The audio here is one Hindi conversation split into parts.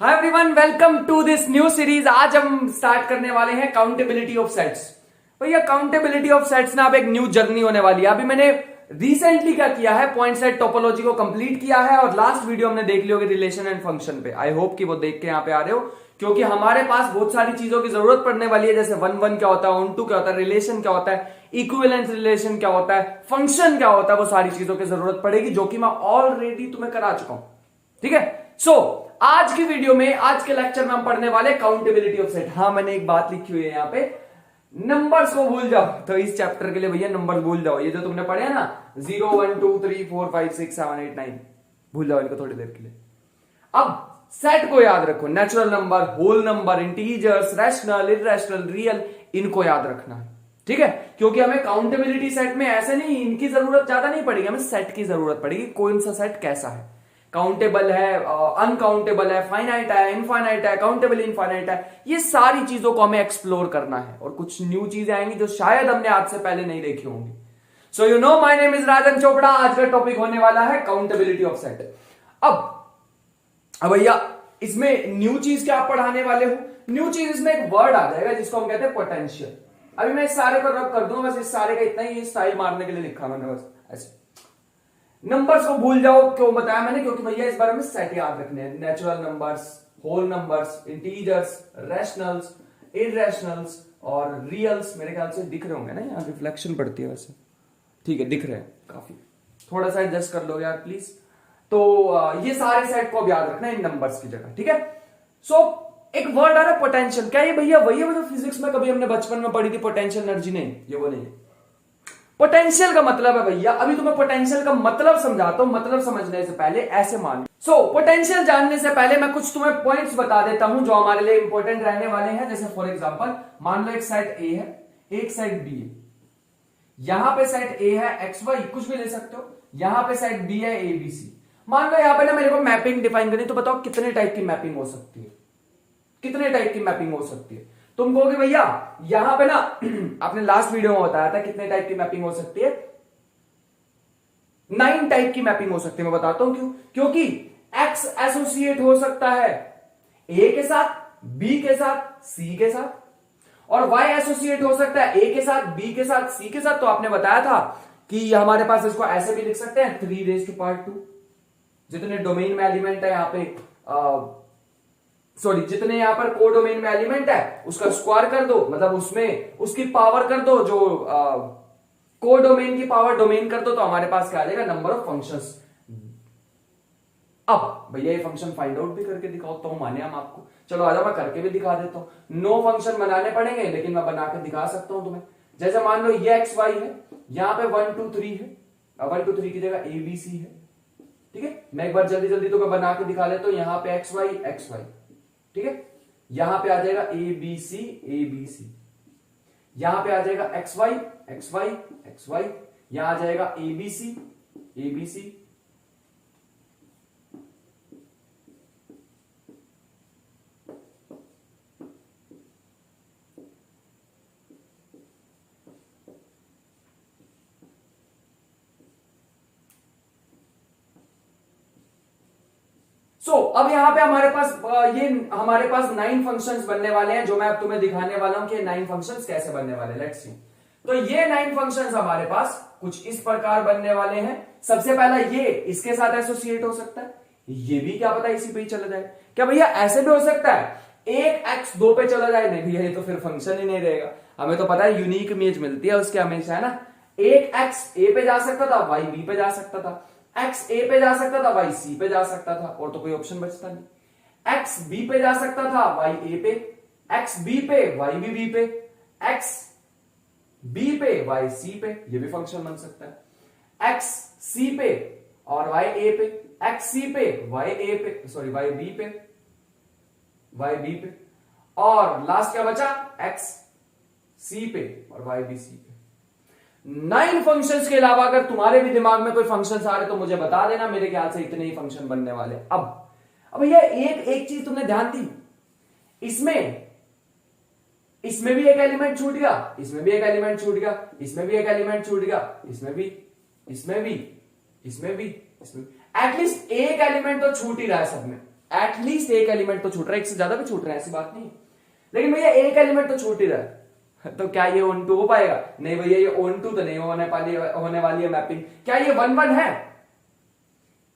Hi everyone, welcome to this new series. आज हम स्टार्ट करने वाले हैं काउंटेबिलिटी ऑफ सेट्स। भैया काउंटेबिलिटी ऑफ सेट्स ना अब एक न्यू जर्नी होने वाली है। अभी मैंने रिसेंटली क्या किया है, पॉइंट सेट टोपोलॉजी को कंप्लीट किया है और लास्ट वीडियो हमने देख ली होगी रिलेशन एंड फंक्शन पे। आई होप कि वो देख के यहाँ पे आ रहे हो, क्योंकि हमारे पास बहुत सारी चीजों की जरूरत पड़ने वाली है। जैसे वन वन क्या होता है, ऑन टू क्या होता है, रिलेशन क्या होता है, इक्विवेलेंस रिलेशन क्या होता है, फंक्शन क्या होता है, वो सारी चीजों की जरूरत पड़ेगी, जो कि मैं ऑलरेडी तुम्हें करा चुका हूं। ठीक है, सो आज की वीडियो में, आज के लेक्चर में हम पढ़ने वाले काउंटेबिलिटी ऑफ सेट। हाँ, मैंने एक बात लिखी हुई है यहाँ पे, नंबर्स को भूल जाओ। तो इस चैप्टर के लिए भैया नंबर्स भूल जाओ। ये जो तुमने पढ़े हैं ना 0 1 2 3 4 5 6 7 8 9, भूल जाओ इनको थोड़ी देर के लिए। अब सेट को याद रखो, natural number, whole number, integers, rational, irrational, real, इनको याद रखना है। ठीक है, क्योंकि हमें काउंटेबिलिटी सेट में ऐसे नहीं, इनकी जरूरत ज्यादा नहीं पड़ेगी, हमें सेट की जरूरत पड़ेगी। कौन सा सेट कैसा है, काउंटेबल है, अनकाउंटेबल है, फाइनाइट है, इनफाइनाइट है, काउंटेबल इनफाइनाइट है, ये सारी चीजों को हमें एक्सप्लोर करना है। और कुछ न्यू चीजें आएंगी जो शायद हमने आज से पहले नहीं देखी होंगी। So you know, my name is Rajan Chopra. आज का टॉपिक होने वाला है काउंटेबिलिटी ऑफ सेट। अब भैया इसमें न्यू चीज क्या आप पढ़ाने वाले हो? न्यू चीज इसमें एक वर्ड आ जाएगा जिसको हम कहते हैं पोटेंशियल। अभी मैं इस सारे पर रब कर दूंगा, बस इस सारे का इतना ही स्टाइल मारने के लिए लिखा मैंने, बस ऐसे। नंबर्स को भूल जाओ, क्यों बताया मैंने? क्योंकि भैया इस बारे में सेट याद रखने हैं। Natural numbers, whole numbers, integers, rationals, irrationals और रियल्स। मेरे ख्याल से दिख रहे होंगे ना, यहाँ रिफ्लेक्शन पड़ती है वैसे। ठीक है, दिख रहे हैं काफी, थोड़ा सा एडजस्ट कर लो यार प्लीज। तो ये सारे सेट को अब याद रखना है इन नंबर्स की जगह। ठीक है, सो एक वर्ड आ रहा है पोटेंशियल। क्या ये भैया वही है जो फिजिक्स में कभी हमने बचपन में पढ़ी थी, पोटेंशियल एनर्जी? नहीं, ये वो नहीं है। पोटेंशियल का मतलब है भैया, अभी तुम्हें पोटेंशियल का मतलब समझाता हूं। मतलब समझने से पहले ऐसे मान, पोटेंशियल जानने से पहले मैं कुछ तुम्हें पॉइंट्स बता देता हूं जो हमारे लिए इंपॉर्टेंट रहने वाले हैं। जैसे फॉर एग्जांपल, मान लो एक सेट ए है, एक सेट बी है। यहां पे सेट ए है एक्स वाई, कुछ भी ले सकते हो। यहां पे सेट बी है ए बी सी। मान लो यहां पे ना मेरे को मैपिंग डिफाइन करनी, तो बताओ कितने टाइप की मैपिंग हो सकती है? कितने टाइप की मैपिंग हो सकती है? तुम कहोगे भैया यहां पे ना आपने लास्ट वीडियो में बताया था कितने टाइप की मैपिंग हो सकती है। 9 टाइप की मैपिंग हो सकती है। मैं बताता हूं क्यों। क्योंकि एक्स एसोसिएट हो सकता है ए के साथ, बी के साथ, सी के साथ, और वाई एसोसिएट हो सकता है ए के साथ, बी के साथ, सी के साथ। तो आपने बताया था कि हमारे पास इसको ऐसे भी लिख सकते हैं 3⁻²। जितने डोमेन में एलिमेंट है यहाँ पे, सॉरी, जितने यहां पर को डोमेन में एलिमेंट है उसका स्क्वायर कर दो, मतलब उसमें उसकी पावर कर दो, जो को डोमेन की पावर डोमेन कर दो, तो हमारे पास क्या आ जाएगा? Number of functions. अब भैया ये फंक्शन फाइंड आउट भी करके दिखाओ तो माने हम आपको। चलो आजा, मैं करके भी दिखा देता हूं। 9 फंक्शन बनाने पड़ेंगे, लेकिन मैं बना के दिखा सकता हूं तुम्हें। जैसे मान लो ये एक्स वाई है, यहां पे 1 2 3 है, 1 2 3 की जगह ए बी सी है। ठीक है, मैं एक बार जल्दी जल्दी तो मैं बना के दिखा लेता हूं। यहां पे एक्स वाई, ठीक है, यहां पे आ जाएगा ए बी सी, यहां पे आ जाएगा एक्स वाई, यहां आ जाएगा ए बी सी, अब यहां पे हमारे पास 9 फंक्शंस बनने वाले हैं, जो मैं अब तुम्हें दिखाने वाला हूं कि 9 फंक्शंस कैसे बनने वाले हैं। Let's see. तो ये 9 फंक्शंस हमारे पास कुछ इस प्रकार बनने वाले हैं। सबसे पहला ये इसके साथ एसोसिएट हो सकता है, ये भी क्या पता इसी पे ही चला जाए। क्या भैया ऐसे भी हो सकता है एक एक्स 2 पे चला जाए? नहीं भैया, ये तो फिर फंक्शन ही नहीं रहेगा। हमें तो पता है यूनिक इमेज मिलती है उसके हमेशा, है ना। एक एक्स ए पे जा सकता था, वाई बी पे जा सकता था, एक्स ए पे जा सकता था, वाई सी पे जा सकता था, और तो कोई ऑप्शन बचता नहीं। एक्स बी पे जा सकता था, वाई ए पे, एक्स बी पे, वाई बी पे, एक्स बी पे, वाई सी पे, ये भी फंक्शन बन सकता है। एक्स सी पे और वाई ए पे, एक्स सी पे, वाई ए पे, सॉरी वाई बी पे, और लास्ट क्या बचा? एक्स सी पे और वाई बी सी पे। 9 फंक्शंस के अलावा अगर तुम्हारे भी दिमाग में कोई फंक्शंस आ रहे तो मुझे बता देना। मेरे ख्याल से इतने ही फंक्शन बनने वाले। अब ये एक चीज तुमने ध्यान दी, इसमें भी एक एलिमेंट छूट गया, इसमें भी एक एलिमेंट छूट गया, इसमें भी एक एलिमेंट छूट गया, इसमें भी एटलीस्ट एक एलिमेंट तो छूट ही रहा है सब में। एटलीस्ट एक एलिमेंट तो छूट रहा है, एक से ज्यादा भी छूट रहा है, ऐसी बात नहीं। लेकिन भैया एक एलिमेंट तो छूट ही रहा है, तो क्या ये ऑन टू हो पाएगा? नहीं भैया, ये ऑन टू तो नहीं होने वाली है मैपिंग। क्या ये 1-1 है?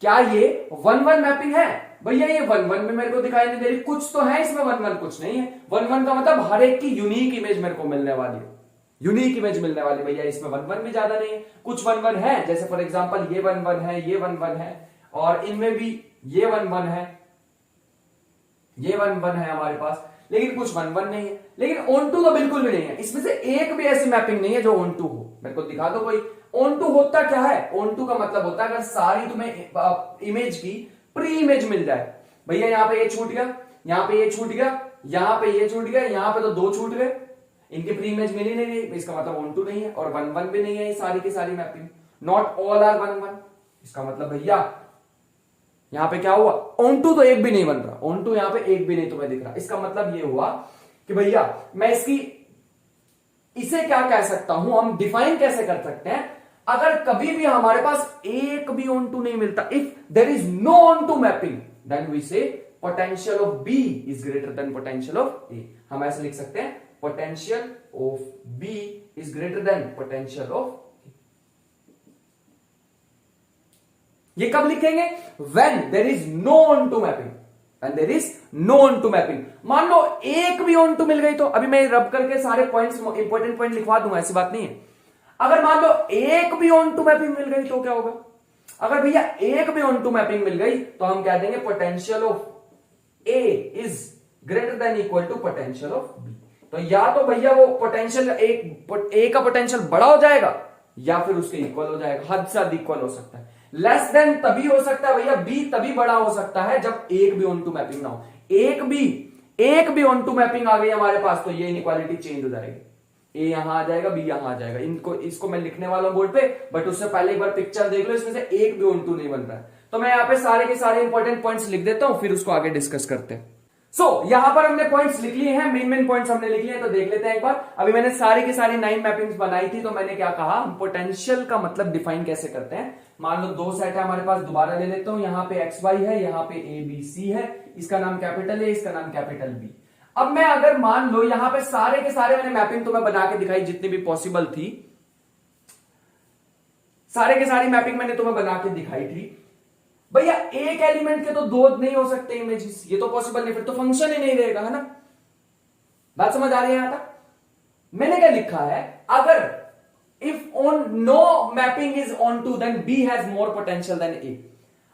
क्या ये 1-1 मैपिंग है? भैया ये 1-1 में मेरे को दिखाई नहीं दे रही, कुछ तो है इसमें 1-1, कुछ नहीं है। 1-1 का मतलब हर एक की यूनिक इमेज मेरे को मिलने वाली है, यूनिक इमेज मिलने वाली। भैया इसमें 1-1 भी ज्यादा नहीं है, कुछ 1-1 है, जैसे फॉर एग्जांपल ये 1-1 है, ये 1-1 है, और इनमें भी ये 1-1 है, ये 1-1 है हमारे पास, लेकिन कुछ 1-1 नहीं है। लेकिन ऑन टू तो बिल्कुल भी नहीं है, इसमें से एक भी ऐसी मैपिंग नहीं है जो ऑन टू हो। मेरे को दिखा दो कोई। ऑन टू होता क्या है? ऑन टू का मतलब होता है अगर सारी तुम्हें इमेज की प्री इमेज मिल जाए। भैया यहाँ पे ये छूट गया, यहाँ पे ये छूट गया, यहाँ पे ये छूट गया, यहाँ पे तो 2 छूट गए, इनकी प्री इमेज मिली नहीं रही, इसका मतलब ऑन टू नहीं है। और 1-1 भी नहीं है ये सारी की सारी मैपिंग, नॉट ऑल आर 1-1। इसका मतलब भैया यहां पे क्या हुआ? ऑन टू तो एक भी नहीं बन रहा, ऑन टू यहां पे एक भी नहीं तुम्हें दिख रहा। इसका मतलब ये हुआ कि भैया मैं इसे क्या कह सकता हूं, हम डिफाइन कैसे कर सकते हैं? अगर कभी भी हमारे पास एक भी ऑन टू नहीं मिलता, if there is no onto mapping, then we say potential of B is greater than potential of A. हम ऐसे लिख सकते हैं, potential of B is greater than potential of. ये कब लिखेंगे? when there is no on to mapping, when there is no on to mapping। मान लो एक भी on to मिल गई, तो अभी मैं रब करके सारे पॉइंट्स, इंपॉर्टेंट पॉइंट लिखवा दूंगा, ऐसी बात नहीं है। अगर मान लो एक भी on to mapping मिल गई तो क्या होगा? अगर भैया एक भी on to mapping मिल गई तो हम कह देंगे potential of A is greater than equal to potential of B। तो या तो भैया वो पोटेंशियल A का पोटेंशियल बड़ा हो जाएगा या फिर उसके इक्वल हो जाएगा, हद से अधिक इक्वल हो सकता है। लेस देन तभी हो सकता है भैया, बी तभी बड़ा हो सकता है जब एक भी ऑन टू मैपिंग ना हो। एक भी ऑन टू मैपिंग आ गई हमारे पास तो ये इनइक्वालिटी चेंज हो जाएगी, ए यहां आ जाएगा, बी यहां आ जाएगा। इसको मैं लिखने वाला हूं बोर्ड पे, बट उससे पहले एक बार पिक्चर देख लो, इसमें से एक भी ऑन टू नहीं बन रहा है। तो मैं यहां पे सारे के सारे इंपॉर्टेंट पॉइंट्स लिख देता हूं, फिर उसको आगे डिस्कस करते हैं। यहां पर हमने पॉइंट्स लिख लिए हैं, मेन पॉइंट्स हमने लिख लिए हैं, तो देख लेते हैं एक बार। अभी मैंने सारी की सारी 9 मैपिंग्स बनाई थी, तो मैंने क्या कहा, हम पोटेंशियल का मतलब डिफाइन कैसे करते हैं। मान लो 2 सेट है हमारे पास, दोबारा ले लेता हूं, यहाँ पे XY है, यहाँ पे ABC है, इसका नाम कैपिटल है, इसका नाम कैपिटल B। अब मैं अगर मान लो यहाँ पे सारे के सारे मैंने मैपिंग तुम्हें बना के दिखाई, जितनी भी पॉसिबल थी, सारे के सारी मैपिंग मैंने तुम्हें बना के दिखाई थी। भैया एक एलिमेंट के तो 2 नहीं हो सकते इमेजेस, ये तो पॉसिबल नहीं, फिर तो फंक्शन ही नहीं रहेगा, है ना? बात समझ आ रही है यहां तक? मैंने क्या लिखा है, अगर if on no mapping is onto then B has more potential than A.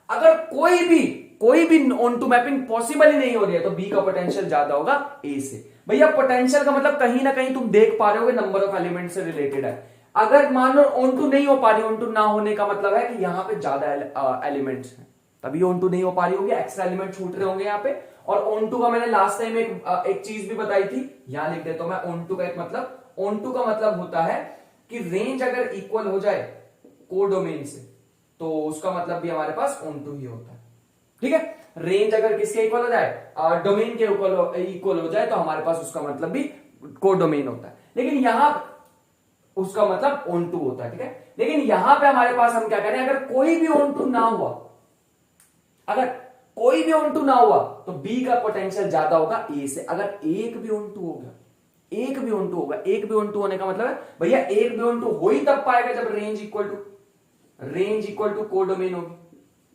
अगर कोई भी ऑन टू मैपिंग पॉसिबल ही नहीं हो रही है तो बी का पोटेंशियल ज्यादा होगा ए से। भैया पोटेंशियल का मतलब कहीं ना कहीं तुम देख पा रहे होगे नंबर ऑफ एलिमेंट से रिलेटेड है। अगर मान लो ऑन टू नहीं हो पा रही, ऑन टू ना होने का मतलब है कि यहां पे ज्यादा एलिमेंट्स हैं, तभी ऑन टू नहीं हो पा रही होगी, एक्स्ट्रा एलिमेंट छूट रहे होंगे यहाँ पे। और ऑन टू का मैंने लास्ट टाइम एक चीज भी बताई थी, यहां लिख देता हूं मैं। ऑन टू का एक मतलब, ऑन टू का मतलब होता है कि रेंज अगर इक्वल हो जाए कोडोमेन से तो उसका मतलब भी हमारे पास ऑन टू ही होता है। ठीक है, रेंज अगर किसके इक्वल हो जाए, डोमेन के इक्वल हो जाए तो हमारे पास उसका मतलब भी कोडोमेन होता है। लेकिन यहां उसका मतलब ऑन टू होता है। ठीक है, लेकिन यहां पे हमारे पास हम क्या करें, अगर कोई भी ऑन टू ना हुआ, अगर कोई भी ऑन टू ना हुआ तो बी का पोटेंशियल ज्यादा होगा ए से। अगर एक भी ऑन टू होगा, एक भी ऑन टू होगा, एक भी ऑन टू होने का मतलब है भैया एक भी ऑन टू हो ही तब पाएगा जब रेंज इक्वल टू कोडोमेन होगी।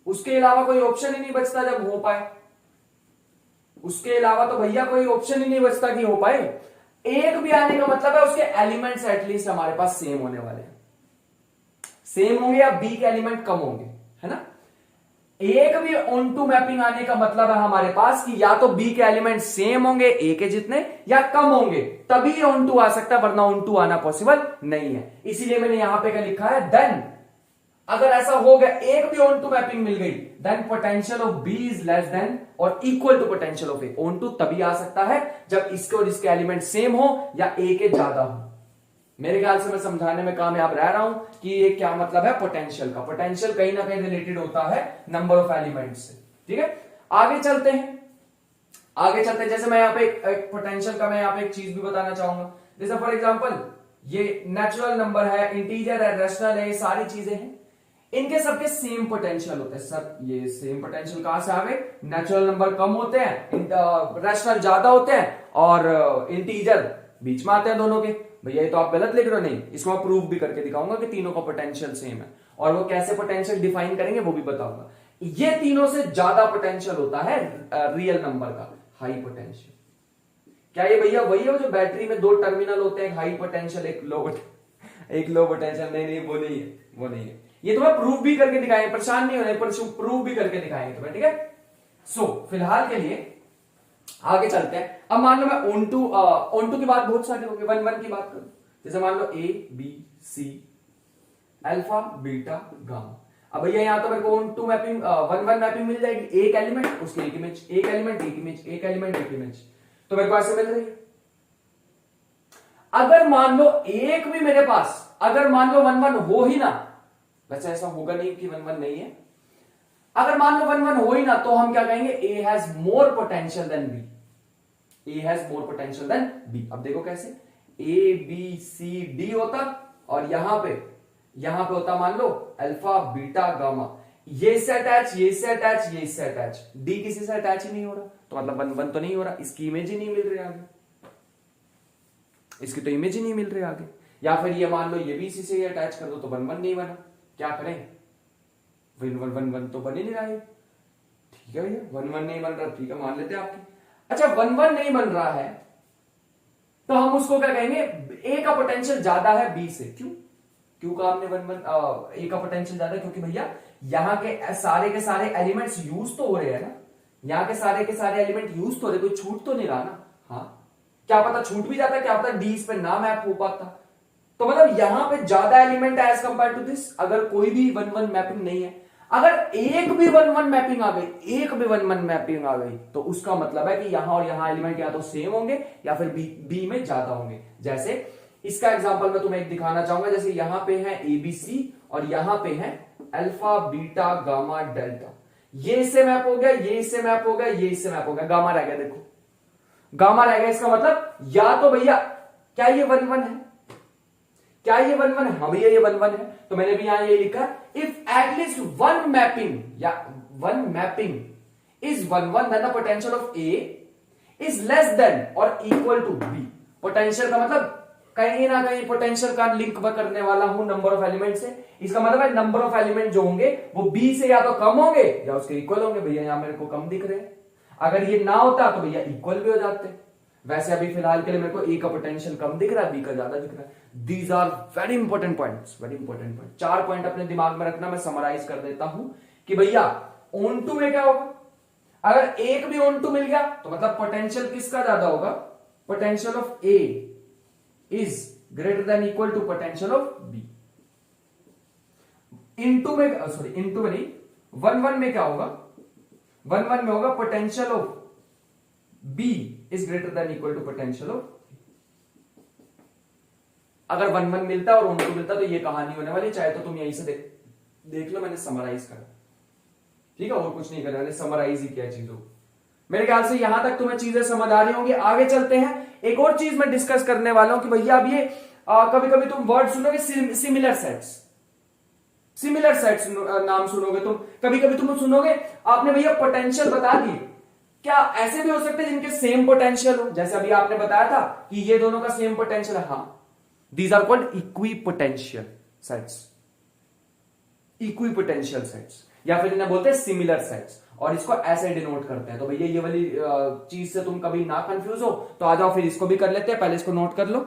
उसके अलावा कोई ऑप्शन ही नहीं बचता जब हो पाए, उसके अलावा तो भैया कोई ऑप्शन ही नहीं बचता कि हो पाए। एक भी आने का मतलब है उसके एलिमेंट्स एटलीस्ट हमारे पास सेम होने वाले हैं, सेम होंगे या बी के एलिमेंट कम होंगे, है ना। एक भी ऑन टू मैपिंग आने का मतलब है हमारे पास कि या तो बी के एलिमेंट सेम होंगे ए के जितने या कम होंगे, तभी ऑन टू आ सकता है, वरना ऑन टू आना पॉसिबल नहीं है। इसीलिए मैंने यहां पे क्या लिखा है, देन अगर ऐसा हो गया, एक भी ऑन टू मैपिंग मिल गई, then potential of B is less than और equal to potential of A. Onto तभी आ सकता है जब इसके और इसके एलिमेंट सेम हो या ए के ज्यादा हो। मेरे ख्याल से मैं समझाने में कामयाब रह रहा हूं कि ये क्या मतलब है पोटेंशियल का। पोटेंशियल कहीं ना कहीं रिलेटेड होता है नंबर ऑफ एलिमेंट से। ठीक है, आगे चलते हैं। जैसे मैं यहाँ पे एक पोटेंशियल का मैं यहाँ पे एक चीज भी बताना चाहूंगा। जैसे फॉर एग्जांपल ये नेचुरल नंबर है, इंटीजर है, रेशनल है, ये सारी चीजें हैं। इनके सबके सेम पोटेंशियल होते हैं। सर ये सेम पोटेंशियल कहां से आ गए? नेचुरल नंबर कम होते हैं, रैशनल ज्यादा होते हैं और इंटीजर बीच में आते हैं दोनों के। भैया ये तो आप गलत लिख रहे हो। नहीं, इसको मैं प्रूव भी करके दिखाऊंगा कि तीनों का पोटेंशियल सेम है, और वो कैसे पोटेंशियल डिफाइन करेंगे वो भी बताऊंगा। ये तीनों से ज्यादा पोटेंशियल होता है रियल नंबर का, हाई पोटेंशियल। क्या ये भैया वही है जो बैटरी में दो टर्मिनल होते हैं, हाई पोटेंशियल एक लो पोटेंशियल? नहीं वो नहीं है, वो नहीं है। ये तुम्हें प्रूव भी करके दिखाएंगे, परेशान नहीं होने पर प्रूव भी करके दिखाएंगे तुम्हें, ठीक है। सो फिलहाल के लिए आगे चलते हैं। अब मान लो मैं ऑन टू की बात बहुत सारी होगी, 1 1 की बात करूं, जैसे मान लो A B C alpha beta gamma. अब भैया यहां तो मेरे को ऑन टू मैपिंग 1 1 मैपिंग मिल जाएगी, एक एलिमेंट उसकी एक इमेज, एक एलिमेंट एक इमेज, एक एलिमेंट एक इमेज, तो मेरे को ऐसे मिल रही है। अगर मान लो एक भी मेरे पास, अगर मान लो 1 1 हो ही ना, वैसे ऐसा होगा नहीं कि 1 1 नहीं है, अगर मान लो 1 1 हो ही ना, तो हम क्या कहेंगे? A has more potential than B, A has more potential than B. अब देखो कैसे, ए बी सी डी होता, और यहां पे होता मान लो अल्फा बीटा गामा, ये से अटैच, ये से अटैच, ये से अटैच, डी किसी से अटैच ही नहीं हो रहा, तो मतलब 1 1 तो नहीं हो रहा, इसकी इमेज ही नहीं मिल रही आगे, इसकी तो इमेज ही नहीं मिल रही आगे। या फिर ये मान लो ये भी इसी से अटैच कर दो, तो 1 1 नहीं बना, क्या करें? 1 1 तो बन ही नहीं रहा है, ठीक है भैया 1 1 नहीं बन रहा, ठीक है मान लेते हैं आपकी। अच्छा 1 1 नहीं बन रहा है तो हम उसको क्या कहेंगे? ए का पोटेंशियल ज्यादा है बी से। क्यों कहा हमने 1 1 ए का पोटेंशियल ज्यादा? क्योंकि भैया यहाँ के सारे एलिमेंट्स यूज तो हो रहे हैं ना, यहाँ के सारे एलिमेंट यूज तो हो रहे, कोई छूट तो नहीं रहा ना। हाँ, क्या पता छूट भी जाता, क्या पता डी इस पे ना मैप हो पाता, तो मतलब यहां पे ज्यादा एलिमेंट है एज कंपेयर टू दिस। अगर कोई भी 1 1 मैपिंग नहीं है, अगर एक भी 1 1 मैपिंग आ गई, एक भी 1 1 मैपिंग आ गई, तो उसका मतलब है कि यहां और यहां एलिमेंट या तो सेम होंगे या फिर बी में ज्यादा होंगे। जैसे इसका एग्जांपल मैं तुम्हें एक दिखाना चाहूंगा, जैसे यहां पे है एबीसी और यहां पे है अल्फा बीटा गामा डेल्टा, ये इससे मैप हो गया, ये इससे मैप हो गया, ये इससे मैप हो गया, गामा रह गया। देखो गामा रह गया, इसका मतलब या तो भैया क्या ये 1 1 है? क्या ये 1 1 है? हाँ भैया ये 1 1 है, तो मैंने भी यहां ये लिखा, if at least one mapping is 1 1 then the potential of A is less than और इक्वल टू बी। पोटेंशियल का मतलब कहीं ना कहीं पोटेंशियल का लिंक करने वाला हूं नंबर ऑफ एलिमेंट से, इसका मतलब है नंबर ऑफ एलिमेंट जो होंगे वो बी से या तो कम होंगे या उसके इक्वल होंगे। भैया यहां मेरे को कम दिख रहे हैं, अगर ये ना होता तो भैया इक्वल भी हो जाते। वैसे अभी फिलहाल के लिए मेरे को ए का पोटेंशियल कम दिख रहा है, बी का ज्यादा दिख रहा है। These are very important points, very important point. 4 point अपने दिमाग में रखना, मैं समराइज कर देता हूं कि भैया ऑन टू में क्या होगा? अगर एक भी ऑन टू मिल गया तो मतलब पोटेंशियल किसका ज्यादा होगा? Potential of A is greater than equal to potential of B. Into में नहीं, 1 1 में क्या होगा? 1 1 में होगा potential of B is greater than equal to potential of. अगर 1 1 मिलता और ऑन टू मिलता तो ये कहानी होने वाली, चाहे तो तुम यहीं से देख लो, मैंने समराइज करा, ठीक है, और कुछ नहीं करा, मैंने समराइज ही किया चीजों। मेरे ख्याल से यहां तक तुम्हें चीजें समझ आ रही होंगी। आगे चलते हैं, एक और चीज मैं डिस्कस करने वाला हूं कि भैया अब ये कभी कभी तुम वर्ड सुनोगे सिमिलर सेट्स नाम सुनोगे तुम, कभी कभी तुम सुनोगे आपने भैया पोटेंशियल बता दी, क्या ऐसे भी हो सकते हैं जिनके सेम पोटेंशियल हो? जैसे अभी आपने बताया था कि ये दोनों का सेम पोटेंशियल है, हाँ, these are called equipotential sets, equipotential sets, या फिर इन्हें बोलते हैं सिमिलर सेट्स, और इसको ऐसे डिनोट करते हैं। तो भैया ये वाली चीज से तुम कभी ना कंफ्यूज हो तो आ जाओ, फिर इसको भी कर लेते हैं, पहले इसको नोट कर लो।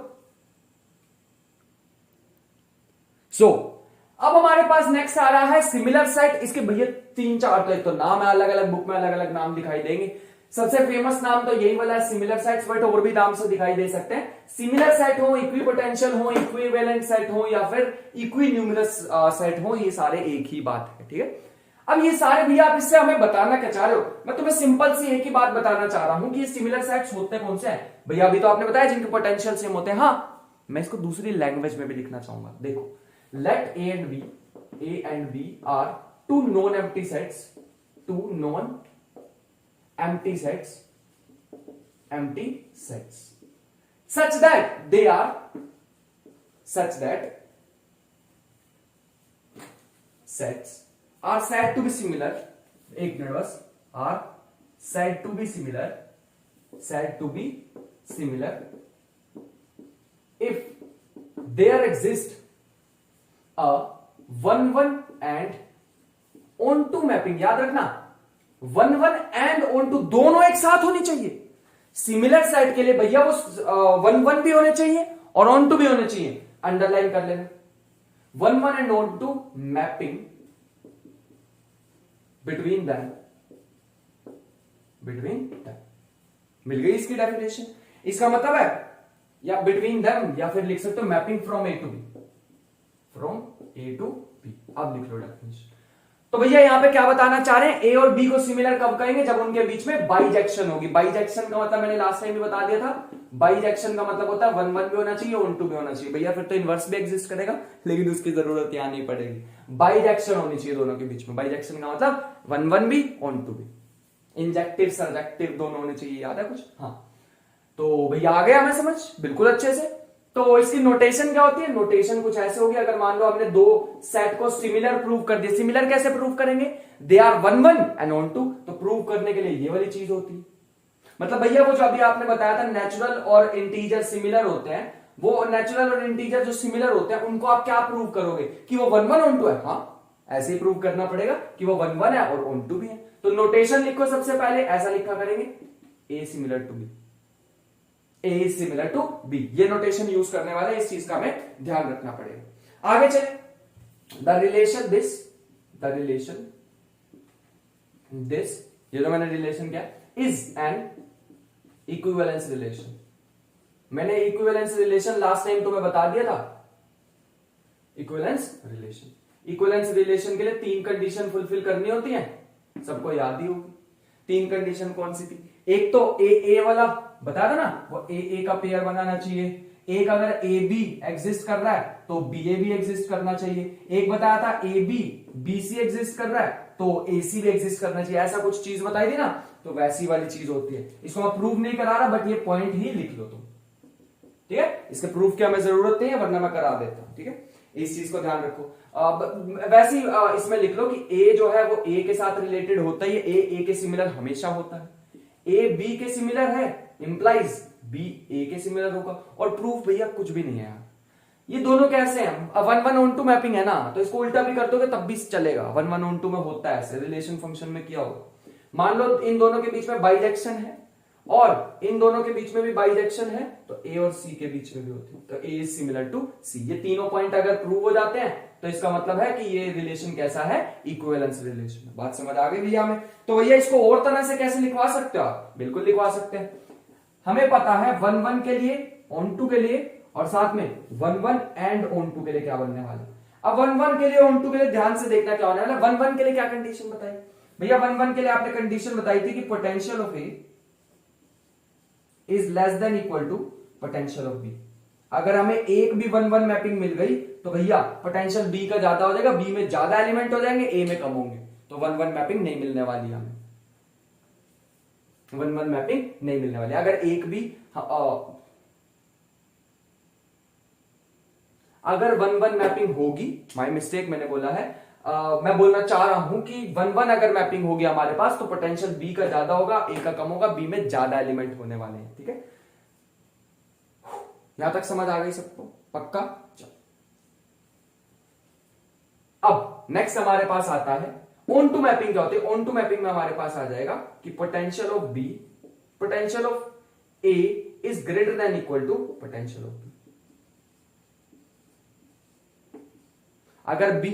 अब हमारे पास नेक्स्ट आ रहा है सिमिलर सेट। इसके भैया 3-4 तो एक तो नाम है, अलग अलग बुक में अलग अलग नाम दिखाई देंगे। सबसे फेमस नाम तो यही वाला है सिमिलर सेट्स, बट और भी नाम से दिखाई दे सकते हैं। सिमिलर सेट हो, इक्विपोटेंशियल हो, इक्विवेलेंट सेट हो, या फिर इक्विन्यूमरस सेट हो, ये सारे एक ही बात है, ठीक है। अब ये सारे भैया आप इससे हमें बताना क्या चाह रहे हो? मैं तुम्हें सिंपल सी एक ही बात बताना चाह रहा हूं कि ये सिमिलर सेट्स होते कौन से हैं। भैया अभी तो आपने बताया जिनके पोटेंशियल सेम होते हैं, हाँ, मैं इसको दूसरी लैंग्वेज में भी लिखना चाहूंगा। देखो, let A and B are two known empty sets, such sets are said to be similar, एक मिनट बस, are said to be similar, said to be similar if there exist a 1-1 and onto mapping. याद रखना 1-1 एंड ऑन टू दोनों एक साथ होनी चाहिए। सिमिलर सेट के लिए भैया वो 1-1 भी होने चाहिए और ऑन टू भी होने चाहिए। अंडरलाइन कर लेना 1-1 and onto mapping between them, मिल गई इसकी डेफिनेशन। इसका मतलब है या बिटवीन दैम या फिर लिख सकते हो mapping from A to B, from A to B. अब लिख लो डेफिनेशन। तो भैया यहां पे क्या बताना चाह रहे हैं, ए और बी को सिमिलर कब कहेंगे, जब उनके बीच में बाइजेक्शन होगी। बाइजेक्शन का मतलब मैंने लास्ट टाइम भी बता दिया था, बाइजेक्शन का मतलब होता है 1-1 भी होना चाहिए, ऑन टू भी होना चाहिए। भैया फिर तो इनवर्स भी एग्जिस्ट करेगा, लेकिन उसकी जरूरत यहां नहीं पड़ेगी। बाइजेक्शन होनी चाहिए दोनों के बीच में। बाइजेक्शन का मतलब 1-1 भी, ऑन टू भी। इंजेक्टिव सरजेक्टिव दोनों होने चाहिए, याद है कुछ? हाँ, तो भैया आ गया हमें समझ बिल्कुल अच्छे से। तो इसकी नोटेशन क्या होती है, नोटेशन कुछ ऐसे होगी, अगर मान लो हमने दो सेट को सिमिलर प्रूव कर दिया। सिमिलर कैसे प्रूव करेंगे, they are 1-1 and onto, तो प्रूव करने के लिए ये वाली चीज होती है। मतलब भैया वो जो अभी आपने बताया था नेचुरल और इंटीजर सिमिलर होते हैं, वो नेचुरल और इंटीजर जो सिमिलर होते हैं उनको आप क्या प्रूव करोगे कि वो 1-1 ऑन टू है। हाँ, ऐसे ही प्रूव करना पड़ेगा कि वो 1-1 है और ऑन टू भी है। तो नोटेशन लिखो सबसे पहले, ऐसा लिखा करेंगे A similar to B, A is similar to B. ये नोटेशन यूज करने वाले, इस चीज का हमें ध्यान रखना पड़ेगा। आगे चले, द रिलेशन दिस, ये जो मैंने रिलेशन किया इज एन इक्विवेलेंस रिलेशन। मैंने इक्विवेलेंस रिलेशन लास्ट टाइम तुम्हें बता दिया था। इक्विवेलेंस रिलेशन के लिए 3 कंडीशन फुलफिल करनी होती है, सबको याद ही होगी। 3 कंडीशन कौन सी थी, एक तो ए वाला बता दो ना, वो ए का पेयर बनाना चाहिए। एक अगर ए बी एग्जिस्ट कर रहा है तो बी ए भी एग्जिस्ट करना चाहिए। एक बताया था A B B C exist कर रहा है तो ए सी भी एग्जिस्ट करना चाहिए। ऐसा कुछ चीज बताई थी ना, तो वैसी वाली चीज होती है। इसको मैं प्रूव नहीं करा रहा, बट ये पॉइंट ही लिख लो तुम, ठीक है। इसके प्रूफ की हमें जरूरत नहीं है, वरना मैं करा देता हूं, ठीक है। इस चीज को ध्यान रखो। वैसे इसमें लिख लो कि ए जो है वो ए के साथ रिलेटेड होता है, ए के सिमिलर हमेशा होता है। ए बी के सिमिलर है इंप्लाइज बी ए के सिमिलर होगा। और प्रूफ भैया कुछ भी नहीं है यार, ये दोनों कैसे हैं, 1-1 ऑन टू मैपिंग है ना, तो इसको उल्टा भी कर दोगे तब भी चलेगा। 1-1 ऑन टू में होता है ऐसे, रिलेशन फंक्शन में किया होगा। मान लो इन दोनों के बीच में बाइजेक्शन है और इन दोनों के बीच में भी बाइजेक्शन है, तो ए और सी के बीच में भी होती है, तो ए इज सिमिलर टू सी। ये तीनों पॉइंट अगर प्रूव हो जाते हैं तो इसका मतलब है कि ये रिलेशन कैसा है, इक्विवेलेंस रिलेशन। बात समझ आ गई भैया हमें। तो भैया इसको और तरह से कैसे लिखवा सकते हो आप, बिल्कुल लिखवा सकते हैं। हमें पता है 1-1 के लिए, ऑन टू के लिए, और साथ में 1-1 एंड ऑन टू के लिए क्या बनने वाला। अब 1-1 के लिए, ऑन टू के लिए ध्यान से देखना क्या होने वाला। 1-1 के लिए क्या कंडीशन बताई भैया, 1-1 के लिए आपने कंडीशन बताई थी कि potential of A is less than equal to potential of B. अगर हमें एक भी 1-1 मैपिंग मिल गई तो भैया पोटेंशियल बी का ज्यादा हो जाएगा, बी में ज्यादा एलिमेंट हो जाएंगे, ए में कम होंगे, तो 1-1 मैपिंग नहीं मिलने वाली हमें। 1-1 मैपिंग नहीं मिलने वाली अगर एक भी अगर 1-1 मैपिंग होगी, माय मिस्टेक मैंने बोला है, मैं बोलना चाह रहा हूं कि 1-1 अगर मैपिंग होगी हमारे पास तो पोटेंशियल बी का ज्यादा होगा, ए का कम होगा, बी में ज्यादा एलिमेंट होने वाले हैं, ठीक है। यहां तक समझ आ गई सबको, पक्का। चलो अब नेक्स्ट हमारे पास आता है ऑन टू मैपिंग। क्या होती है ऑन टू मैपिंग में, हमारे पास आ जाएगा कि potential of B, potential of A is greater than equal to potential of B. अगर बी,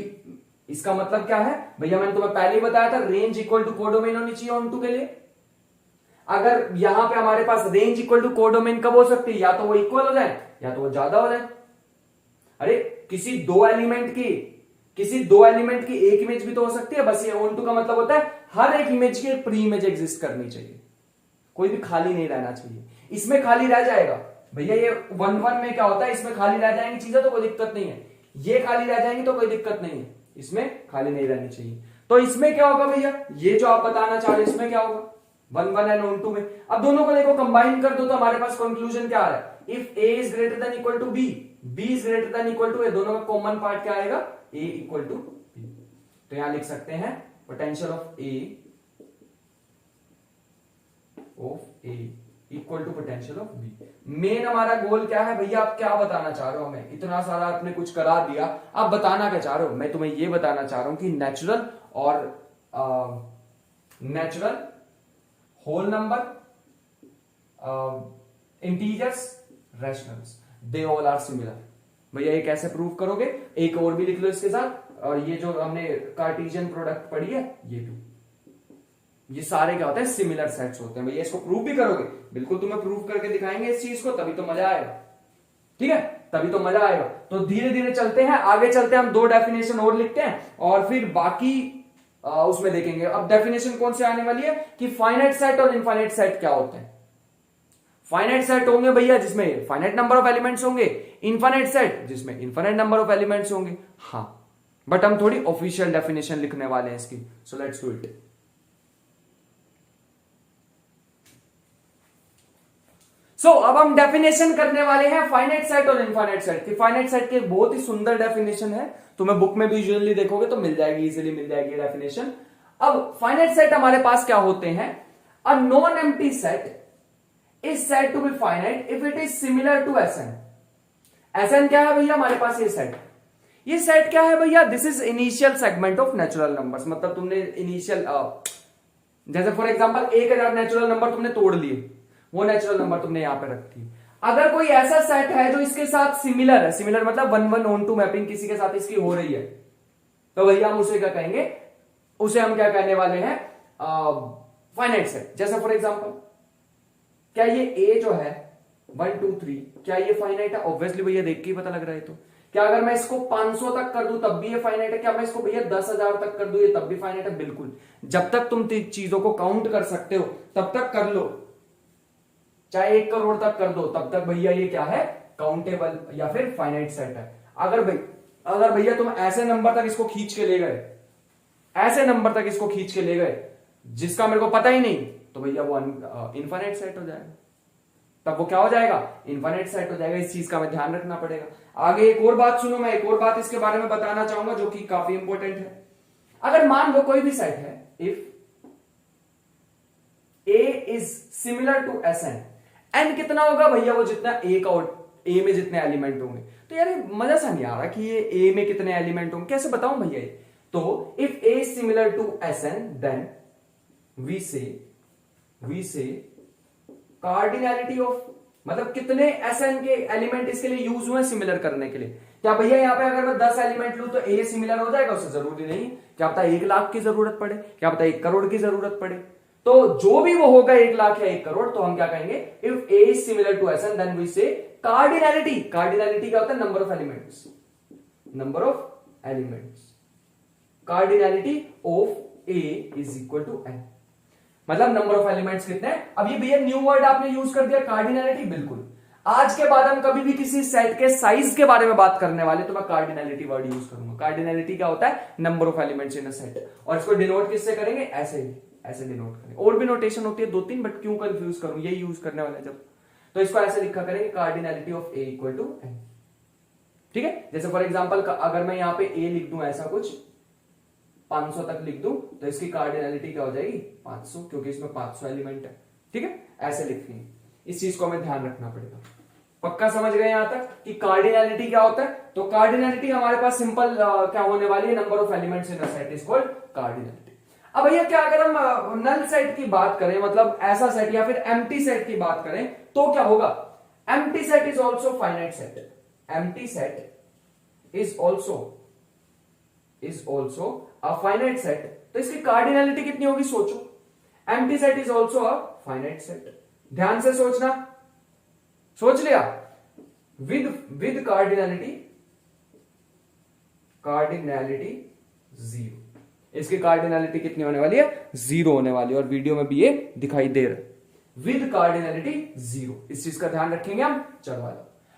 इसका मतलब क्या है भैया, मैंने तुम्हें पहले ही बताया था रेंज इक्वल टू कोडोमेन होनी चाहिए ऑन टू के लिए। अगर यहां पे हमारे पास रेंज इक्वल टू कोडोमेन कब हो सकती है, या तो वो इक्वल हो जाए या तो वो ज्यादा हो जाए। अरे किसी दो एलिमेंट की एक इमेज भी तो हो सकती है। बस ये ऑन टू का मतलब होता है हर एक इमेज की एक प्री इमेज एग्जिस्ट करनी चाहिए, कोई भी खाली नहीं रहना चाहिए। इसमें खाली रह जाएगा भैया, ये 1-1 में क्या होता है, इसमें खाली रह जाएंगी चीजें तो कोई दिक्कत नहीं है, ये खाली रह जाएंगी तो कोई दिक्कत नहीं है, इसमें खाली नहीं रहनी चाहिए। तो इसमें क्या होगा भैया, ये जो आप बताना चाह रहे हैं इसमें क्या होगा, 1-1 एंड ऑन टू में। अब दोनों को देखो कंबाइन कर दो तो हमारे पास कंक्लूजन क्या आ रहा है, if A is greater than equal to B, B is greater than equal to A, दोनों का कॉमन पार्ट क्या आएगा, ए इक्वल टू बी। तो यहां लिख सकते हैं potential of A equal to potential of B. Main हमारा गोल क्या है भैया, आप क्या बताना चाह रहे हो हमें? इतना सारा आपने कुछ करा दिया, आप बताना क्या चाह रहे हो? मैं तुम्हें ये बताना चाह रहा हूं कि नेचुरल और natural, whole number, integers, rationals, they all are similar. भैया ये कैसे प्रूव करोगे? एक और भी लिख लो इसके साथ, और ये जो हमने कार्टेशियन प्रोडक्ट पढ़ी है ये भी, ये सारे क्या होते हैं? सिमिलर सेट्स होते हैं। भैया इसको प्रूव भी करोगे? बिल्कुल, तुम्हें प्रूव करके दिखाएंगे इस चीज को, तभी तो मजा आएगा। ठीक है, तभी तो मजा आएगा। तो धीरे धीरे चलते हैं, आगे चलते हैं, हम 2 डेफिनेशन और लिखते हैं और फिर बाकी उसमें देखेंगे। अब डेफिनेशन कौन से आने वाली है कि फाइनाइट सेट और इनफाइनाइट सेट क्या होते हैं। फाइनाइट सेट होंगे भैया जिसमें फाइनाइट नंबर ऑफ एलिमेंट्स होंगे, इनफाइनाइट सेट जिसमें इनफाइनाइट नंबर ऑफ एलिमेंट्स होंगे। हाँ, बट हम थोड़ी ऑफिशियल डेफिनेशन लिखने वाले हैं इसकी, सो लेट्स डू इट। अब हम डेफिनेशन करने वाले हैं फाइनाइट सेट और इनफाइनाइट सेट की। फाइनाइट सेट की बहुत ही सुंदर डेफिनेशन है, तुम्हें बुक में भी यूजुअली देखोगे तो मिल जाएगी, इजीली मिल जाएगी डेफिनेशन। अब फाइनाइट सेट हमारे पास क्या होते हैं? A non empty set is said to be finite if it is similar to Sn। Sn क्या है भैया हमारे पास? ये सेट क्या है भैया? This is initial segment of natural numbers. मतलब तुमने इनिशियल, जैसे फॉर एग्जांपल 1000 नेचुरल नंबर तुमने तोड़ लिए, वो नेचुरल नंबर तुमने यहां पे रखी। अगर कोई ऐसा सेट है जो इसके साथ सिमिलर है, सिमिलर मतलब 1-1 on-to मैपिंग किसी के साथ इसकी हो रही है, तो भैया हम उसे क्या कहेंगे? उसे हम क्या कहने वाले हैं? Finite set. जैसे फॉर एग्जांपल क्या ये ए जो है 1 2 3 क्या ये फाइनाइट है? ऑब्वियसली भैया देख के ही पता लग रहा है। तो क्या अगर मैं इसको 500 तक कर दूं तब भी ये फाइनाइट है? क्या मैं इसको भैया 10,000 तक कर दूं ये तब भी फाइनाइट है? बिल्कुल, जब तक तुम चीजों को काउंट कर सकते हो तब तक कर लो, चाहे 1 करोड़ तक कर दो तब तक भैया ये क्या है? काउंटेबल या फिर फाइनाइट सेट है। अगर भैया तुम ऐसे नंबर तक इसको खींच के ले गए, ऐसे नंबर तक इसको खींच के ले गए जिसका मेरे को पता ही नहीं, तो भैया वो इनफाइनाइट सेट हो जाएगा। तब वो क्या हो जाएगा? इनफाइनाइट सेट हो जाएगा। इस चीज का हमें ध्यान रखना पड़ेगा। आगे एक और बात सुनो, मैं एक और बात इसके बारे में बताना चाहूंगा जो कि काफी इंपॉर्टेंट है। अगर मान लो कोई भी सेट है, if A is similar to Sn, N कितना होगा भैया? वो जितना ए का, ए में जितने एलिमेंट होंगे। तो यार मजा सा नहीं आ रहा कि ये ए में कितने एलिमेंट होंगे, कैसे बताऊं भैया ये? तो if A is similar to Sn then we say cardinality of, मतलब कितने Sn के एलिमेंट इसके लिए यूज हुए सिमिलर करने के लिए। क्या भैया यहाँ पे अगर मैं 10 एलिमेंट लूं तो ए सिमिलर हो जाएगा? उससे जरूरी नहीं। क्या पता 1 लाख की जरूरत पड़े, क्या पता 1 करोड़ की जरूरत पड़े। तो जो भी वो होगा 1 लाख या 1 करोड़, तो हम क्या कहेंगे? If A is similar to Sn then we say cardinality. Cardinality क्या होता है? Number of elements, number of elements. Cardinality of A is equal to N, मतलब नंबर ऑफ एलिमेंट्स कितने हैं। अब ये भैया न्यू वर्ड आपने यूज कर दिया कार्डिनैलिटी। बिल्कुल, आज के बाद हम कभी भी किसी सेट के साइज के बारे में बात करने वाले तो मैं कार्डिनैलिटी वर्ड यूज करूंगा। कार्डिनैलिटी क्या होता है? Number of elements in a set. और इसको डिनोट किससे करेंगे? ऐसे डिनोट करेंगे। और भी नोटेशन होती है 2-3, बट क्यों कंफ्यूज करूं, यही यूज करने वाले जब, तो इसको ऐसे लिखा करेंगे cardinality of A equal to N. ठीक है, जैसे फॉर एग्जांपल अगर मैं यहां पे ए लिख दूं ऐसा कुछ 500 तक लिख दूं तो इसकी कार्डिनैलिटी क्या हो जाएगी? 500, क्योंकि इसमें 500 एलिमेंट है। ठीक है, ऐसे लिखेंगे। इस चीज को हमें ध्यान रखना पड़ेगा। पक्का समझ गए यहां तक कि कार्डिनैलिटी क्या होता है? तो कार्डिनैलिटी हमारे पास सिंपल क्या होने वाली है? Number of elements in a set is called cardinality. अब भैया क्या अगर हम नल सेट की बात करें, मतलब ऐसा सेट या फिर एम्प्टी सेट की बात करें, तो क्या होगा? Empty set is also finite set. Empty set is also a finite set. तो इसकी कार्डिनैलिटी कितनी होगी? सोचो, empty set is also a finite set. ध्यान से सोचना, सोच लिया? With cardinality 0। इसकी कार्डिनैलिटी कितनी होने वाली है? 0 होने वाली है, और वीडियो में भी ये दिखाई दे रहा है, विद कार्डिनैलिटी 0। इस चीज का ध्यान रखेंगे हम। चलो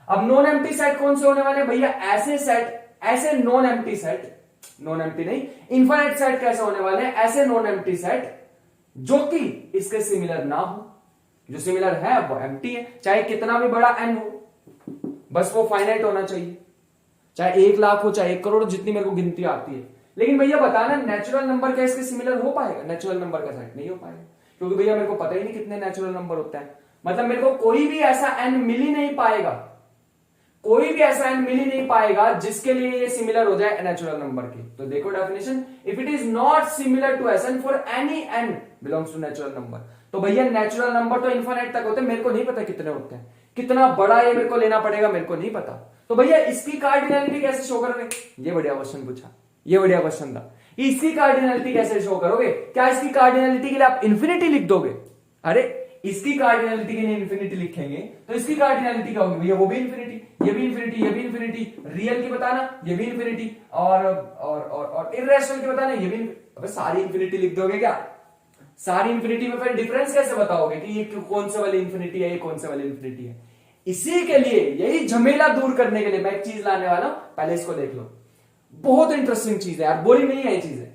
अब नॉन एम्प्टी सेट कौन से होने वाले हैं भैया? ऐसे सेट, ऐसे non empty set, non empty नहीं, इनफाइनाइट सेट कैसे होने वाले हैं? ऐसे नॉन एम्प्टी सेट जो कि इसके सिमिलर ना हो। जो सिमिलर है वो एम्प्टी है, चाहे कितना भी बड़ा एन हो, बस वो फाइनाइट होना चाहिए। चाहे 1 लाख हो, चाहे 1 करोड़, जितनी मेरे को गिनती आती है। लेकिन भैया बताना नेचुरल नंबर क्या इसके सिमिलर हो पाएगा? नेचुरल नंबर का सेट नहीं हो पाएगा, क्योंकि भैया मेरे को पता ही नहीं कितने नेचुरल नंबर होते हैं। मतलब मेरे को कोई भी ऐसा एन मिल ही नहीं पाएगा, कोई भी ऐसा एन मिल ही नहीं पाएगा जिसके लिए ये सिमिलर हो जाए नेचुरल नंबर की। तो देखो definition, if it is not similar to S N for any N belongs to natural number. तो भैया नेचुरल नंबर तो इन्फिनिट तक होते हैं, मेरे को नहीं पता कितने होते हैं, कितना बड़ा ये मेरे को लेना पड़ेगा मेरे को नहीं पता। तो भैया इसकी कार्डिनलिटी कैसे शो करोगे? ये बढ़िया क्वेश्चन पूछा, ये बढ़िया क्वेश्चन था। इसकी कार्डिनलिटी कैसे शो करोगे? क्या इसकी कार्डिनलिटी के लिए आप इन्फिनिटी लिख दोगे? अरे इसकी कार्डिनलिटी के लिए इन्फिनिटी लिखेंगे तो इसकी कार्डिनलिटी क्या होगी भैया? वो भी इन्फिनिटी, ये भी इन्फिनिटी, ये भी इन्फिनिटी। रियल की बताना, ये भी इन्फिनिटी, और इर्रेशनल की बताना, ये भी। अबे सारी इन्फिनिटी लिख दोगे क्या? सारी इन्फिनिटी में फिर डिफरेंस कैसे बताओगे कि ये कौन से वाली इन्फिनिटी है, ये कौन से वाली इन्फिनिटी है? इसी के लिए, यही झमेला दूर करने के लिए मैं एक चीज लाने वाला हूं, पहले इसको देख लो। बहुत इंटरेस्टिंग चीज है यार, बोरिंग नहीं है ये चीजें।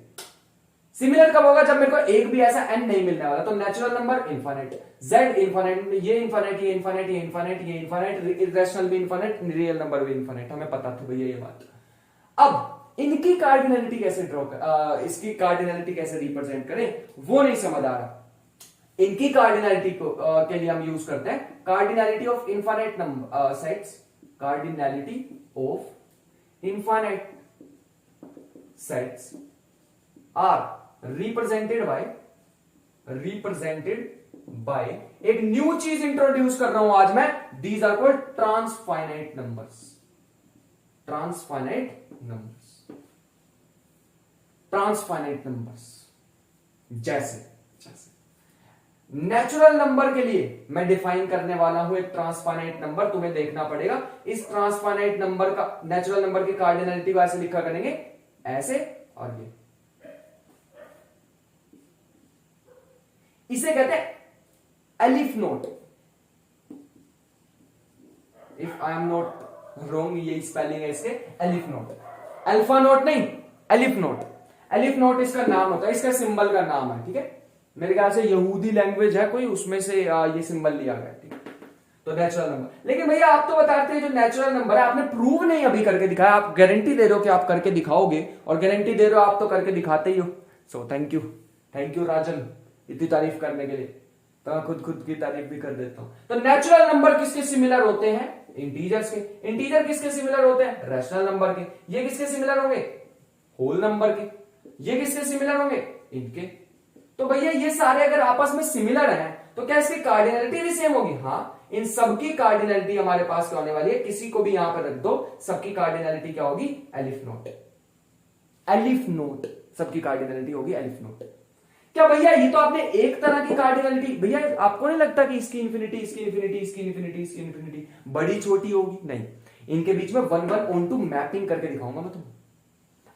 सिमिलर कब होगा? जब मेरे को एक भी ऐसा एन नहीं मिलने वाला। तो natural number infinite, Z infinite, ये इनफाइनाइट, ये इनफाइनाइट, ये इनफाइनाइट, ये इनफाइनाइट, इरेशनल भी इनफाइनाइट, रियल नंबर भी इनफाइनाइट। हमें पता था भैया ये बात। अब इनकी कार्डिनलिटी कैसे ड्रॉ कर, इसकी कार्डिनलिटी कैसे रिप्रेजेंट करें वो नहीं समझ आ रहा। इनकी कार्डिनलिटी को के लिए हम यूज करते हैं cardinality of infinite number sets. Cardinality of infinite sets are represented by एक न्यू चीज इंट्रोड्यूस कर रहा हूं आज मैं। These are called transfinite numbers. Transfinite numbers, transfinite numbers. जैसे नेचुरल नंबर के लिए मैं डिफाइन करने वाला हूं एक ट्रांसफाइनाइट नंबर, तुम्हें देखना पड़ेगा। इस ट्रांसफाइनाइट नंबर का, नेचुरल नंबर की कार्डिनलिटी को ऐसे लिखा करेंगे, ऐसे और ये। इसे कहते हैं elif note. If I am not wrong, ये स्पेलिंग है इसके, एलिफ नोट। अल्फा नोट नहीं, एलिफ नोट। एलिफ नोट इसका नाम होता है, इसका सिंबल का नाम है, ठीक है। मेरे ख्याल से यहूदी लैंग्वेज है कोई, उसमें से ये सिंबल लिया गया, ठीक है। तो नेचुरल नंबर। लेकिन भैया आप तो बताते हैं जो नेचुरल नंबर है, आपने प्रूव नहीं अभी करके दिखाया। आप गारंटी दे रहे हो कि आप करके दिखाओगे, और गारंटी दे रहे हो आप तो करके दिखाते ही हो। सो थैंक यू राजन, इतनी तारीफ करने के लिए। तो मैं खुद की तारीफ भी कर देता हूं। तो नेचुरल नंबर किसके सिमिलर होते हैं? इंटीजर्स के। इंटीजर किसके सिमिलर होते हैं? रैशनल नंबर के। ये किसके सिमिलर होंगे? होल नंबर के। ये किसके सिमिलर होंगे? इनके। तो भैया ये सारे अगर आपस में सिमिलर हैं तो क्या इसकी कार्डिनलिटी भी सेम होगी? हाँ, इन सबकी कार्डिनलिटी हमारे पास क्या होने वाली है? किसी को भी यहां पर रख दो, सबकी कार्डिनलिटी क्या होगी? Elif note. एलिफ नोट, सबकी कार्डिनलिटी होगी एलिफ नोट। क्या भैया ये तो आपने एक तरह की कार्डिनलिटी, भैया आपको नहीं लगता कि इसकी इन्फिनिटी, इसकी इन्फिनिटी, इसकी इन्फिनिटी, इसकी इन्फिनिटी बड़ी छोटी होगी? नहीं, इनके बीच में 1:1 मैपिंग करके दिखाऊंगा मैं तुम्हें।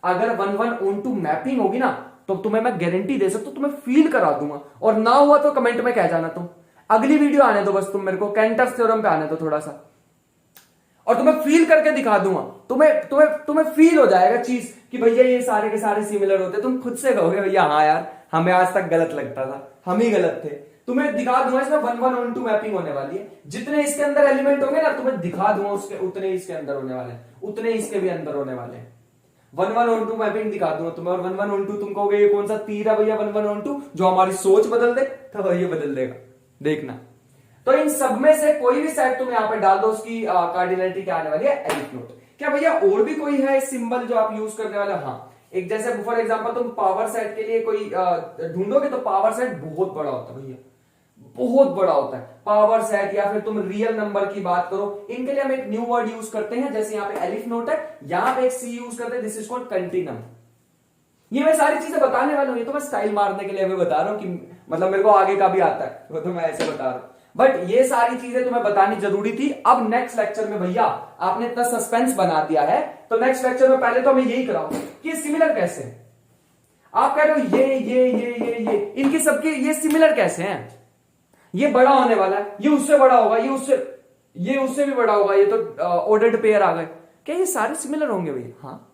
अगर 1:1 मैपिंग होगी ना तो तुम्हें मैं गारंटी दे सकता हूं, तुम्हें फील करा दूंगा। और ना हुआ तो कमेंट में कह जाना तुम। अगली वीडियो आने दो बस, तुम मेरे को कैंटर्स थ्योरम पे आने दो थोड़ा सा, और तुम्हें फील करके दिखा दूंगा। तुम्हें फील हो जाएगा चीज कि भैया ये सारे के सारे सिमिलर होते। तुम खुद से कहोगे भैया हाँ यार, हमें आज तक गलत लगता था, हम ही गलत थे। तुम्हें दिखा दूंगा, इसमें 1:1 मैपिंग होने वाली है। जितने इसके अंदर एलिमेंट होंगे ना, तुम्हें दिखा दूंगा उसके उतने इसके अंदर होने वाले हैं, उतने इसके भी अंदर होने वाले हैं। 1:1 मैपिंग दिखा दूंगा तुम्हें, और 1:1 तुम कहोगे ये कौन सा तीर है भैया 1:1 जो हमारी सोच बदल दे, तो ये बदल देगा, देखना। तो इन सब में से कोई भी सेट तुम यहाँ पे डाल दो, उसकी कार्डिनलिटी क्या आने वाली है? Elif note. क्या भैया और भी कोई है सिंबल जो आप यूज करने वाले? हाँ, एक जैसे फॉर एग्जांपल तुम पावर सेट के लिए कोई ढूंढोगे तो पावर सेट बहुत बड़ा होता है भैया, बहुत बड़ा होता है पावर सेट। या फिर तुम रियल नंबर की बात करो, इनके लिए हम एक न्यू वर्ड यूज करते हैं, जैसे यहाँ पे एलिफ नोट है, यहाँ पे एक सी यूज करते हैं, दिस इज कॉल्ड कंटिन्यूम। ये मैं सारी चीजें बताने वाला हूं, ये तो मैं स्टाइल मारने के लिए अभी बता रहा हूं कि मतलब मेरे को आगे का भी आता है, वो तो मैं ऐसे बता रहा हूं। बट ये सारी चीजें तुम्हें बतानी जरूरी थी। अब नेक्स्ट लेक्चर में भैया आपने इतना सस्पेंस बना दिया है, तो नेक्स्ट लेक्चर में पहले तो हमें यही कराओ कि ये सिमिलर कैसे है। आप कह रहे हो ये इनकी सबकी ये सिमिलर कैसे हैं? ये बड़ा होने वाला है, ये उससे बड़ा होगा, ये उससे भी बड़ा होगा, ये तो ऑर्डर्ड पेयर आ गए। क्या ये सारे सिमिलर होंगे भैया? हाँ,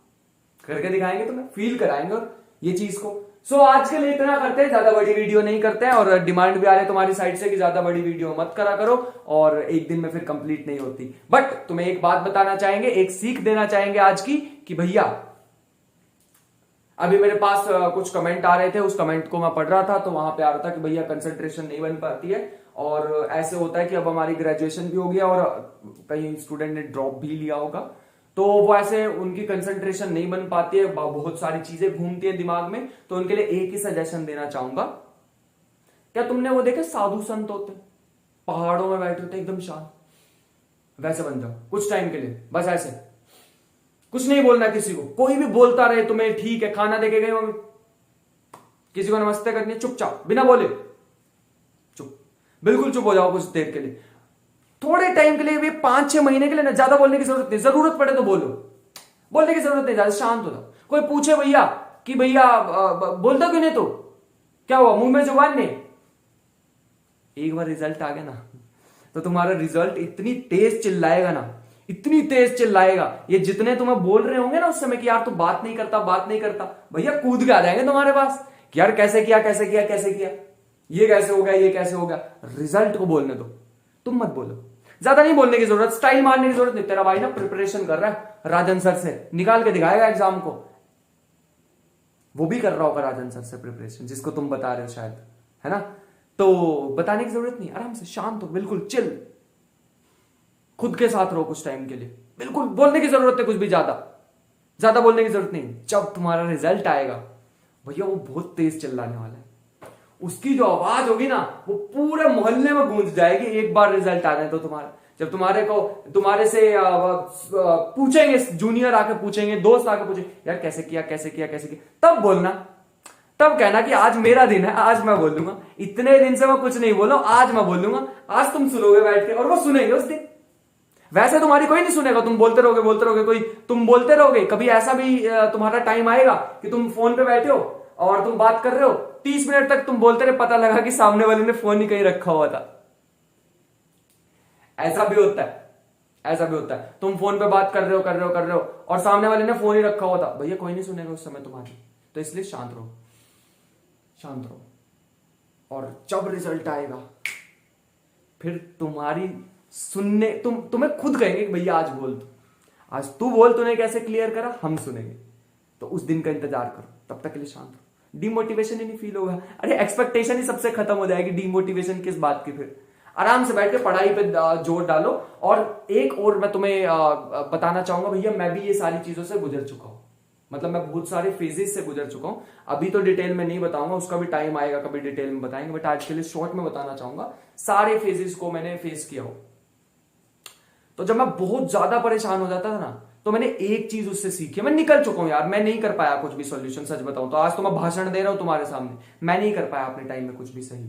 करके दिखाएंगे, तुम्हें फील कराएंगे और ये चीज को। सो आज के लिए इतना करते हैं, ज्यादा बड़ी वीडियो नहीं करते हैं। और डिमांड भी आ रही है तुम्हारी साइड से कि ज्यादा बड़ी वीडियो मत करा करो, और एक दिन में फिर कंप्लीट नहीं होती। बट तुम्हें एक बात बताना चाहेंगे, एक सीख देना चाहेंगे आज की, कि भैया अभी मेरे पास कुछ कमेंट आ रहे थे, उस कमेंट को मैं पढ़ रहा था, तो वहां पे आ रहा था कि भैया कंसंट्रेशन नहीं बन पाती है, और ऐसे होता है कि अब हमारी ग्रेजुएशन भी हो गया और कहीं स्टूडेंट ने ड्रॉप भी लिया होगा, तो वो ऐसे उनकी कंसंट्रेशन नहीं बन पाती है, बहुत सारी चीजें घूमती है दिमाग में। तो उनके लिए एक ही सजेशन देना चाहूंगा, क्या तुमने वो देखे साधु संत होते पहाड़ों में बैठे होते एकदम शांत, वैसे बन जाओ कुछ टाइम के लिए, बस ऐसे कुछ नहीं बोलना किसी को, कोई भी बोलता रहे तुम्हें ठीक है, खाना देके गए होंगे, किसी को नमस्ते करनी है, चुपचाप बिना बोले चुप, बिल्कुल चुप हो जाओ कुछ देर के लिए, थोड़े टाइम के लिए भी, 5-6 महीने के लिए ना, ज्यादा बोलने की जरूरत नहीं, जरूरत पड़े तो बोलो, बोलने की जरूरत नहीं, ज्यादा शांत हो जाओ। कोई पूछे भैया कि भैया बोलता क्यों नहीं, तो क्या हुआ, मुंह में जुबान नहीं, एक बार रिजल्ट आ गया ना, तो तुम्हारा रिजल्ट इतनी तेज चिल्लाएगा ना, इतनी तेज चिल्लाएगा, ये जितने तुम्हें बोल रहे होंगे ना उस समय कि यार तू बात नहीं करता, बात नहीं करता, भैया कूद के आ जाएंगे तुम्हारे पास कि यार कैसे किया, कैसे किया, कैसे किया, ये कैसे हो गया, ये कैसे हो गया। रिजल्ट को बोलने दो, तुम मत बोलो, ज्यादा नहीं बोलने की जरूरत, स्टाइल मारने की जरूरत नहीं। तेरा भाई ना प्रिपरेशन कर रहा है राजन सर से, निकाल के दिखाएगा एग्जाम को, वो भी कर रहा होगा राजन सर से प्रिपरेशन, जिसको तुम बता रहे हो शायद, है ना, तो बताने की जरूरत नहीं, आराम से शांत हो, बिल्कुल चिल, खुद के साथ रहो कुछ टाइम के लिए, बिल्कुल बोलने की जरूरत है कुछ भी, ज्यादा बोलने की जरूरत नहीं। जब तुम्हारा रिजल्ट आएगा भैया वो बहुत तेज चिल्लाने वाला है, उसकी जो आवाज होगी ना वो पूरे मोहल्ले में गूंज जाएगी, एक बार रिजल्ट आ जाए तो तुम्हारा, जब तुम्हारे से पूछेंगे, जूनियर आके पूछेंगे, दोस्त आके पूछेंगे यार कैसे किया, कैसे किया, कैसे किया, तब बोलना, तब कहना कि आज मेरा दिन है, आज मैं बोलूंगा, इतने दिन से मैं कुछ नहीं बोला, आज मैं बोलूंगा, आज तुम सुनोगे बैठ के, और वो सुनेंगे उस दिन। वैसे तुम्हारी कोई नहीं सुनेगा, तुम बोलते रहोगे, कोई तुम बोलते रहोगे। कभी ऐसा भी तुम्हारा टाइम आएगा कि तुम फोन पे बैठे हो और तुम बात कर रहे हो, 30 मिनट तक तुम बोलते रहे, पता लगा कि सामने वाले ने फोन ही कहीं रखा हुआ था। ऐसा भी होता है, तुम फोन पे बात कर रहे हो और सामने वाले ने फोन ही रखा हुआ था, भैया कोई नहीं सुनेगा उस समय तुम्हारी, तो इसलिए शांत रहो। और जब रिजल्ट आएगा फिर तुम्हारी सुनने, तुम्हें खुद कहेंगे कि भैया आज बोल, आज तू बोल, तूने कैसे क्लियर करा, हम सुनेंगे, तो उस दिन का इंतजार करो, तब तक के लिए शांत रहो, डिमोटिवेशन ही नहीं फील होगा। अरे एक्सपेक्टेशन ही सबसे खत्म हो जाएगी, डिमोटिवेशन किस बात की, फिर आराम से बैठ के पढ़ाई पे जोर डालो। और एक और मैं तुम्हें बताना चाहूंगा भैया, मैं भी ये सारी चीजों से गुजर चुका हूं, मतलब मैं बहुत सारे फेजेस से गुजर चुका हूं, अभी तो डिटेल में नहीं बताऊंगा, उसका भी टाइम आएगा, कभी डिटेल में बताएंगे, बट आज के लिए शॉर्ट में बताना चाहूंगा, सारे फेजेस को मैंने फेस किया हो। तो जब मैं बहुत ज्यादा परेशान हो जाता था ना, तो मैंने एक चीज उससे सीखी, मैं निकल चुका हूं यार, मैं नहीं कर पाया कुछ भी सॉल्यूशन, सच बताऊं तो आज तो मैं भाषण दे रहा हूं तुम्हारे सामने, मैं नहीं कर पाया अपने टाइम में कुछ भी सही।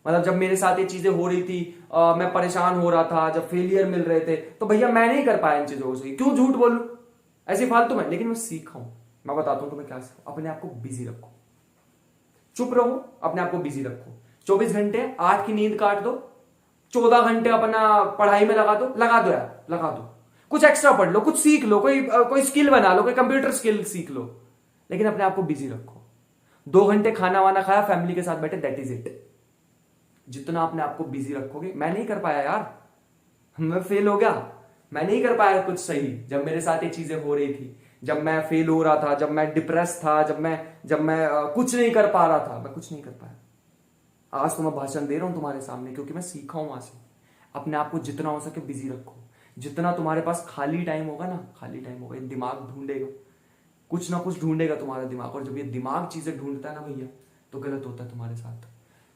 मतलब जब मेरे साथ ये चीजें हो रही थी, मैं परेशान हो रहा था, जब फेलियर मिल रहे थे, तो भैया मैं नहीं कर पाया इन चीजों को सही, क्यों झूठ बोलूं ऐसे फालतू में, लेकिन मैं सीखा हूं। मैं बताता हूं तुम्हें क्या सीखा, अपने आप को बिजी रखो, चुप रहो, अपने आप को बिजी रखो, 24 घंटे 8 की नींद काट दो, 14 घंटे अपना पढ़ाई में लगा दो यार, लगा दो, कुछ एक्स्ट्रा पढ़ लो, कुछ सीख लो, कोई स्किल बना लो, कोई कंप्यूटर स्किल सीख लो, लेकिन अपने आप को बिजी रखो। 2 घंटे खाना वाना खाया, फैमिली के साथ बैठे, दैट इज इट। जितना अपने आप को बिजी रखोगे, मैं नहीं कर पाया यार, मैं फेल हो गया, मैं नहीं कर पाया कुछ सही, जब मेरे साथ ये चीजें हो रही थी, जब मैं फेल हो रहा था, जब मैं डिप्रेस था, जब मैं कुछ नहीं कर पा रहा था, मैं कुछ नहीं कर पाया। आज तो मैं भाषण दे रहा हूं तुम्हारे सामने, क्योंकि मैं सीखा हूं वहां से। अपने आप को जितना हो सके बिजी रखो, जितना तुम्हारे पास खाली टाइम होगा, ये दिमाग ढूंढेगा, कुछ ना कुछ ढूंढेगा तुम्हारा दिमाग, और जब ये दिमाग चीजें ढूंढता है ना भैया, तो गलत होता है तुम्हारे साथ।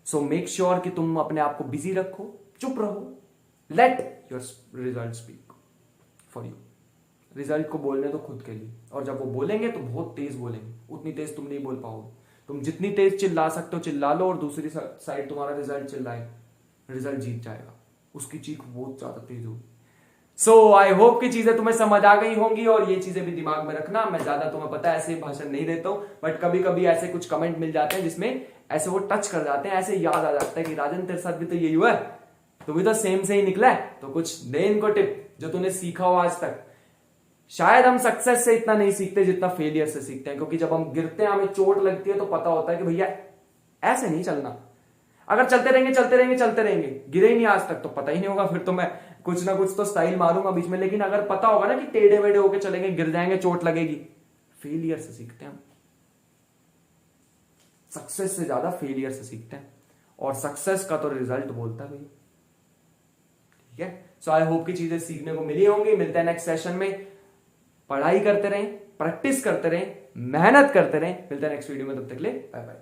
सो मेक श्योर कि तुम अपने आप को बिजी रखो, चुप रहो, let your result speak for you. Result को बोलने दो खुद के लिए, और जब वो बोलेंगे तो बहुत तेज बोलेंगे, उतनी तेज तुम नहीं बोल पाओगे। तुम जितनी तेज चिल्ला सकते हो चिल्ला लो, और दूसरी साइड तुम्हारा रिजल्ट चिल्लाए, रिजल्ट जीत जाएगा, उसकी चीख बहुत ज्यादा तेज होगी। सो आई होप कि चीजें तुम्हें समझ आ गई होंगी, और ये चीजें भी दिमाग में रखना। मैं ज्यादा तुम्हें पता है ऐसे भाषण नहीं देता हूं, बट कभी कभी ऐसे कुछ कमेंट मिल जाते हैं जिसमें ऐसे वो टच कर जाते हैं, ऐसे याद आ जाता है कि राजन तेरे साथ भी तो यही हुआ है, तू भी तो सेम से ही निकला है, तो कुछ दे इनको टिप जो तूने सीखा हो आज तक। शायद हम सक्सेस से इतना नहीं सीखते जितना फेलियर से सीखते हैं, क्योंकि जब हम गिरते हैं, हमें चोट लगती है, तो पता होता है कि भैया ऐसे नहीं चलना। अगर चलते रहेंगे, गिरे ही नहीं आज तक, तो पता ही नहीं होगा, फिर तो मैं कुछ ना कुछ तो स्टाइल मारूंगा बीच में। लेकिन अगर पता होगा ना कि टेढ़े वेढ़े होके चलेंगे, गिर जाएंगे, चोट लगेगी, फेलियर से सीखते हैं हम। सक्सेस से ज्यादा फेलियर से सीखते हैं, और सक्सेस का तो रिजल्ट बोलता है भैया। ठीक है, सो आई होप की चीजें सीखने को मिली होंगी। मिलते हैं नेक्स्ट सेशन में। पढ़ाई करते रहें, प्रैक्टिस करते रहें, मेहनत करते रहें। मिलते हैं नेक्स्ट वीडियो में, तब तक के लिए बाय बाय।